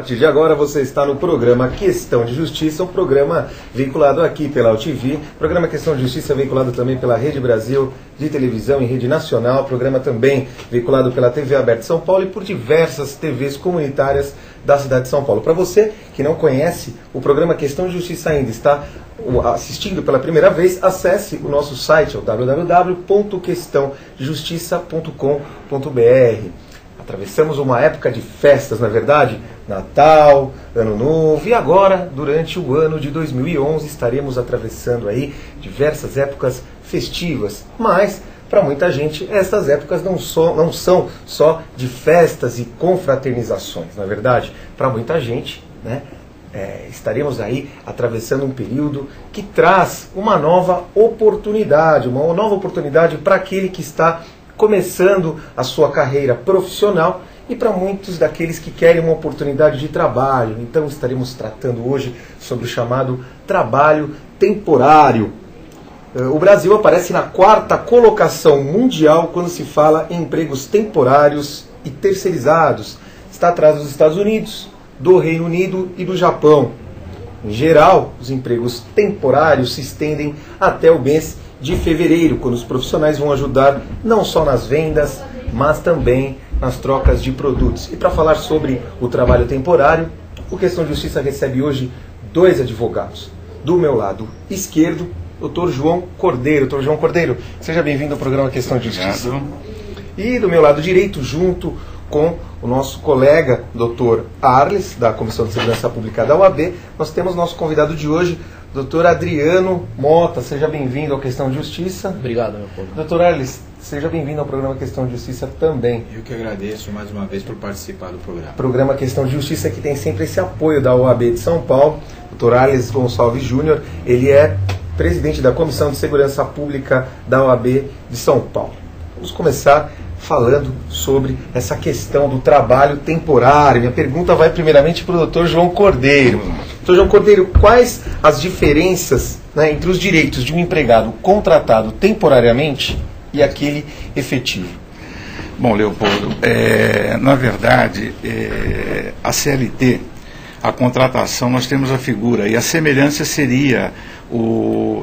A partir de agora você está no programa Questão de Justiça, um programa veiculado aqui pela UTV, programa Questão de Justiça veiculado também pela Rede Brasil de televisão e rede nacional, programa também veiculado pela TV Aberta de São Paulo e por diversas TVs comunitárias da cidade de São Paulo. Para você que não conhece o programa Questão de Justiça ainda, está assistindo pela primeira vez, acesse o nosso site, www.questãodejustiça.com.br. Atravessamos uma época de festas, na verdade, Natal, Ano Novo, e agora, durante o ano de 2011, estaremos atravessando aí diversas épocas festivas. Mas, para muita gente, essas épocas não são só de festas e confraternizações. Na verdade, para muita gente, né, estaremos aí atravessando um período que traz uma nova oportunidade para aquele que está começando a sua carreira profissional e para muitos daqueles que querem uma oportunidade de trabalho. Então estaremos tratando hoje sobre o chamado trabalho temporário. O Brasil aparece na 4ª colocação mundial quando se fala em empregos temporários e terceirizados. Está atrás dos Estados Unidos, do Reino Unido e do Japão. Em geral, os empregos temporários se estendem até o mês de fevereiro, quando os profissionais vão ajudar não só nas vendas, mas também nas trocas de produtos. E para falar sobre o trabalho temporário, o Questão de Justiça recebe hoje 2 advogados. Do meu lado esquerdo, Dr. João Cordeiro. Dr. João Cordeiro, seja bem-vindo ao programa Questão de Justiça. Obrigado. E do meu lado direito, junto com o nosso colega, Dr. Arles, da Comissão de Segurança Pública da OAB, nós temos nosso convidado de hoje, Dr. Adriano Mota. Seja bem-vindo ao Questão de Justiça. Obrigado, meu povo. Dr. Arles, seja bem-vindo ao programa Questão de Justiça também. Eu que agradeço mais uma vez por participar do programa. Programa Questão de Justiça que tem sempre esse apoio da OAB de São Paulo. Dr. Arles Gonçalves Júnior, ele é presidente da Comissão de Segurança Pública da OAB de São Paulo. Vamos começar falando sobre essa questão do trabalho temporário. Minha pergunta vai primeiramente para o Dr. João Cordeiro. Dr. João Cordeiro, quais as diferenças, né, entre os direitos de um empregado contratado temporariamente e aquele efetivo? Bom, Leopoldo, na verdade, a CLT, a contratação, nós temos a figura, e a semelhança seria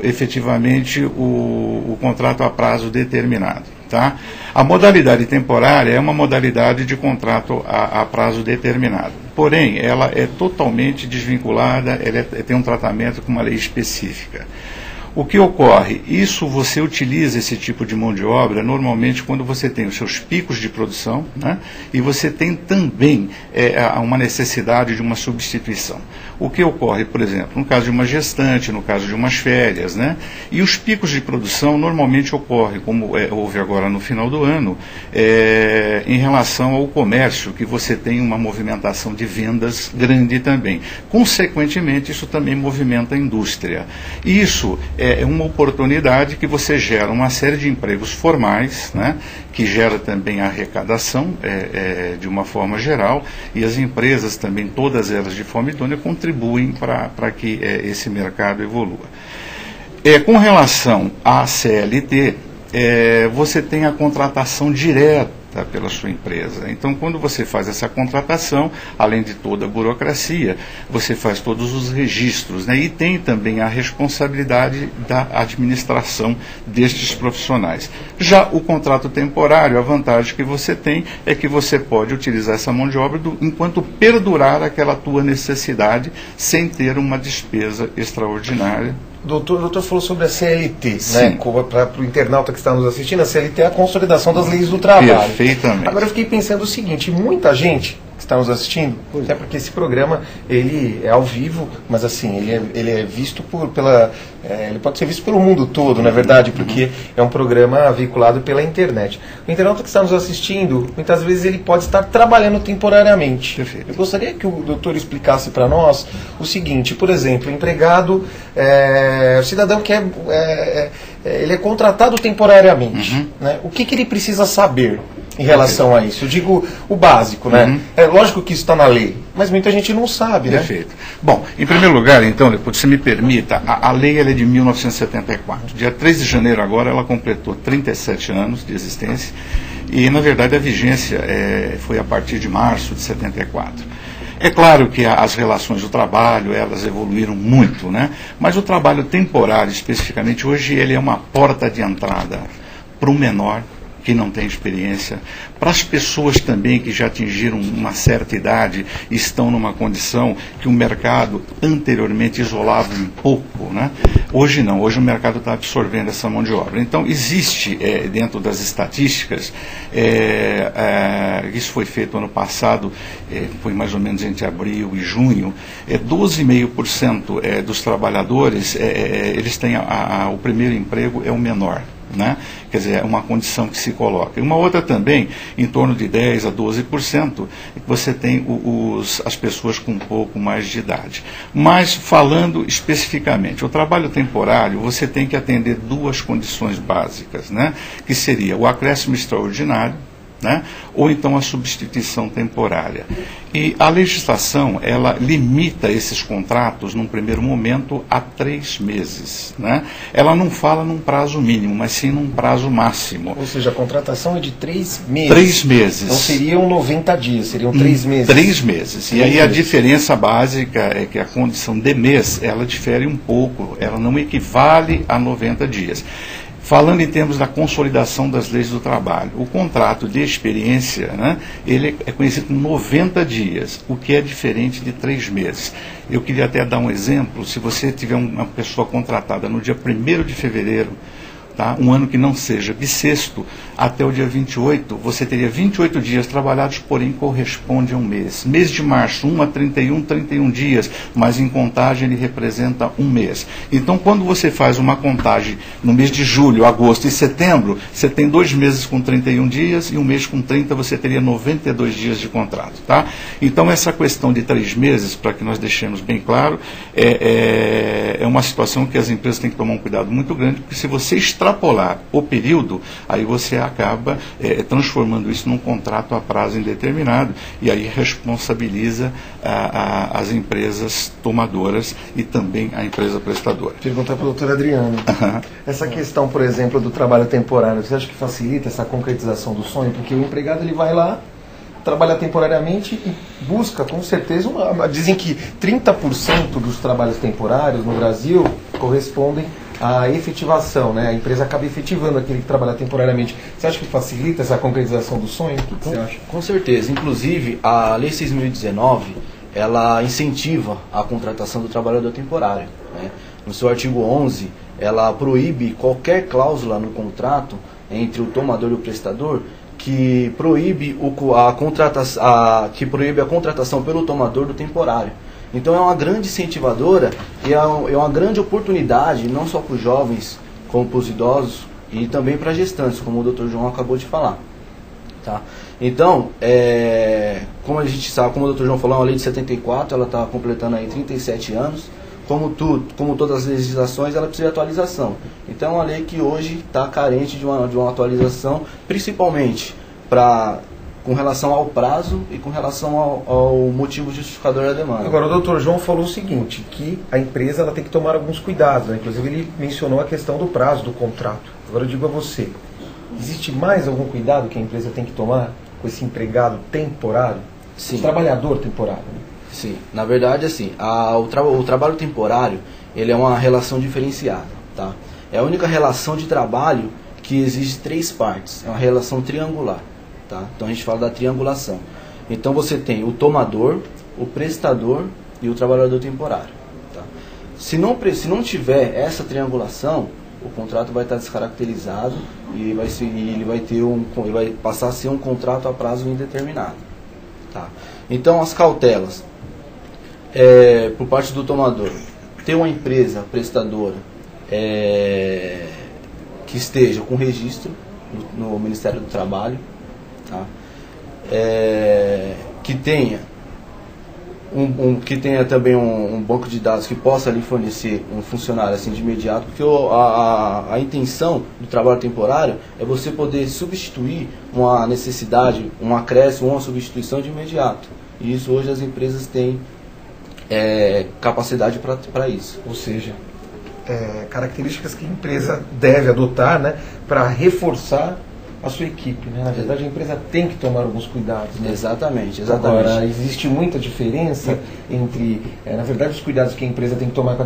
efetivamente o contrato a prazo determinado. Tá? A modalidade temporária é uma modalidade de contrato a prazo determinado. Porém, ela é totalmente desvinculada, ela tem um tratamento com uma lei específica. O que ocorre? Isso você utiliza esse tipo de mão de obra normalmente quando você tem os seus picos de produção, né? E você tem também uma necessidade de uma substituição. O que ocorre, por exemplo, no caso de uma gestante, no caso de umas férias, né? E os picos de produção normalmente ocorrem, como houve agora no final do ano, em relação ao comércio, que você tem uma movimentação de vendas grande também. Consequentemente, isso também movimenta a indústria. Isso é uma oportunidade que você gera uma série de empregos formais, né, que gera também a arrecadação de uma forma geral, e as empresas também, todas elas de forma idônea, contribuem para que esse mercado evolua. Com relação à CLT, você tem a contratação direta pela sua empresa. Então, quando você faz essa contratação, além de toda a burocracia, você faz todos os registros, né? E tem também a responsabilidade da administração destes profissionais. Já o contrato temporário, a vantagem que você tem é que você pode utilizar essa mão de obra enquanto perdurar aquela tua necessidade, sem ter uma despesa extraordinária. O doutor falou sobre a CLT, né? Para o internauta que está nos assistindo, a CLT é a consolidação das leis do trabalho. Perfeitamente. Agora eu fiquei pensando o seguinte, muita gente que está nos assistindo, até porque esse programa ele é ao vivo, mas assim, ele é visto ele pode ser visto pelo mundo todo, na verdade, porque é um programa veiculado pela internet. O internauta que está nos assistindo, muitas vezes ele pode estar trabalhando temporariamente. Perfeito. Eu gostaria que o doutor explicasse para nós o seguinte, por exemplo, o empregado, o cidadão que ele é contratado temporariamente, né? O que ele precisa saber em relação a isso? Eu digo o básico, né? É lógico que isso está na lei, mas muita gente não sabe, né? Perfeito. Bom, em primeiro lugar, então, Leopoldo, se me permita, a lei ela é de 1974. Dia 3 de janeiro agora ela completou 37 anos de existência e, na verdade, a vigência foi a partir de março de 74. É claro que as relações do trabalho, elas evoluíram muito, né? Mas o trabalho temporário, especificamente, hoje ele é uma porta de entrada para o menor que não tem experiência, para as pessoas também que já atingiram uma certa idade e estão numa condição que o mercado anteriormente isolava um pouco, né? Hoje não, hoje o mercado está absorvendo essa mão de obra. Então existe dentro das estatísticas, isso foi feito ano passado, foi mais ou menos entre abril e junho, 12,5% dos trabalhadores, eles têm o primeiro emprego é o menor. Né? Quer dizer, é uma condição que se coloca. E uma outra também, em torno de 10% a 12%, você tem as pessoas com um pouco mais de idade. Mas, falando especificamente, o trabalho temporário, você tem que atender duas condições básicas, né? Que seria o acréscimo extraordinário, né? Ou então a substituição temporária. E a legislação, ela limita esses contratos, num primeiro momento, a 3 meses. Né? Ela não fala num prazo mínimo, mas sim num prazo máximo. Ou seja, a contratação é de 3 meses. 3 meses. Não seriam 90 dias, seriam 3 meses. 3 meses. E aí a diferença básica é que a condição de mês, ela difere um pouco, ela não equivale a 90 dias. Falando em termos da consolidação das leis do trabalho, o contrato de experiência, né, ele é conhecido como 90 dias, o que é diferente de 3 meses. Eu queria até dar um exemplo, se você tiver uma pessoa contratada no dia 1º de fevereiro, tá, um ano que não seja bissexto, até o dia 28, você teria 28 dias trabalhados, porém corresponde a um mês. Mês de março, 1 a 31 dias, mas em contagem ele representa um mês. Então, quando você faz uma contagem no mês de julho, agosto e setembro, você tem 2 meses com 31 dias e um mês com 30, você teria 92 dias de contrato. Tá? Então, essa questão de 3 meses, para que nós deixemos bem claro, é uma situação que as empresas têm que tomar um cuidado muito grande, porque se você extrapolar o período, aí você acaba transformando isso num contrato a prazo indeterminado e aí responsabiliza as empresas tomadoras e também a empresa prestadora. Perguntar para a doutora Adriana. Essa questão, por exemplo, do trabalho temporário, você acha que facilita essa concretização do sonho? Porque o empregado ele vai lá, trabalha temporariamente e busca, com certeza, dizem que 30% dos trabalhos temporários no Brasil correspondem à efetivação, né? A empresa acaba efetivando aquele que trabalha temporariamente. Você acha que facilita essa concretização do sonho? O que você acha? Com certeza. Inclusive, a Lei 6.019, ela incentiva a contratação do trabalhador temporário. Né? No seu artigo 11, ela proíbe qualquer cláusula no contrato entre o tomador e o prestador que proíbe a contratação pelo tomador do temporário. Então é uma grande incentivadora e é uma grande oportunidade, não só para os jovens, como para os idosos e também para gestantes, como o Dr. João acabou de falar. Tá? Então, como a gente sabe, como o Dr. João falou, é uma lei de 74, ela está completando aí 37 anos. Como todas as legislações, ela precisa de atualização. Então é uma lei que hoje está carente de uma atualização, principalmente com relação ao prazo e com relação ao motivo justificador da demanda. Agora, o Dr. João falou o seguinte, que a empresa ela tem que tomar alguns cuidados, né? Inclusive ele mencionou a questão do prazo do contrato. Agora eu digo a você, existe mais algum cuidado que a empresa tem que tomar com esse empregado temporário? Sim. O trabalhador temporário, né? Sim, na verdade, assim, o trabalho temporário, ele é uma relação diferenciada, tá? É a única relação de trabalho que exige 3 partes, é uma relação triangular, tá? Então a gente fala da triangulação. Então você tem o tomador, o prestador e o trabalhador temporário, tá? Se não tiver essa triangulação, o contrato vai estar descaracterizado e ele vai passar a ser um contrato a prazo indeterminado, tá? Então as cautelas. Por parte do tomador, ter uma empresa prestadora que esteja com registro no Ministério do Trabalho, tá? Que tenha também um banco de dados que possa lhe fornecer um funcionário assim de imediato, porque a intenção do trabalho temporário é você poder substituir uma necessidade, um acréscimo, uma substituição de imediato. E isso hoje as empresas têm capacidade para isso. Ou seja, características que a empresa deve adotar, né, para reforçar a sua equipe, né? Na verdade, a empresa tem que tomar alguns cuidados, né? Exatamente. Agora, existe muita diferença entre, na verdade, os cuidados que a empresa tem que tomar com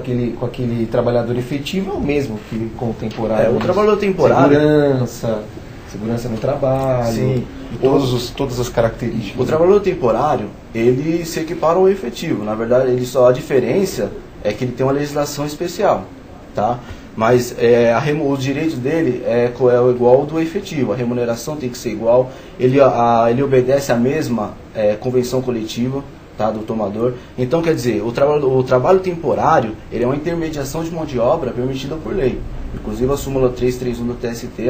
aquele trabalhador efetivo é o mesmo que com o temporário. O trabalhador temporário... Segurança no trabalho, sim, todas as características. O trabalhador temporário, ele se equipara ao efetivo. Na verdade, a diferença é que ele tem uma legislação especial, tá? Mas os direitos dele é igual ao do efetivo, a remuneração tem que ser igual, ele obedece à mesma convenção coletiva, tá, do tomador. Então, quer dizer, o trabalho temporário, ele é uma intermediação de mão de obra permitida por lei. Inclusive a súmula 331 do TST,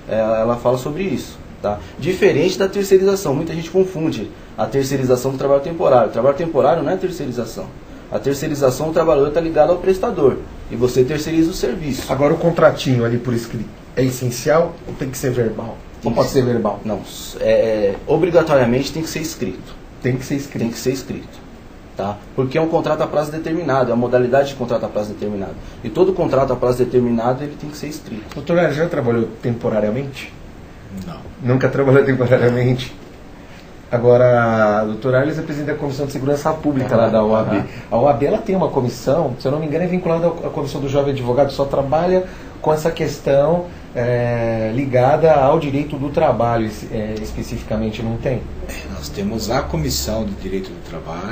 ela fala sobre isso. Tá? Diferente da terceirização, muita gente confunde a terceirização com o trabalho temporário. O trabalho temporário não é terceirização. A terceirização, o trabalhador está ligado ao prestador e você terceiriza o serviço. Agora o contratinho ali por escrito é essencial ou tem que ser verbal? Não pode ser verbal? Não, obrigatoriamente tem que ser escrito. Tem que ser escrito. Tem que ser escrito. Tá? Porque é um contrato a prazo determinado, é a modalidade de contrato a prazo determinado. E todo contrato a prazo determinado ele tem que ser escrito. Doutor, já trabalhou temporariamente? Não. Nunca trabalhou temporariamente? Agora, a doutora Arles é presidente da Comissão de Segurança Pública lá da OAB. A OAB ela tem uma comissão, se eu não me engano é vinculada à Comissão do Jovem Advogado, só trabalha com essa questão ligada ao direito do trabalho, especificamente, não tem? Nós temos a Comissão de Direito do Trabalho,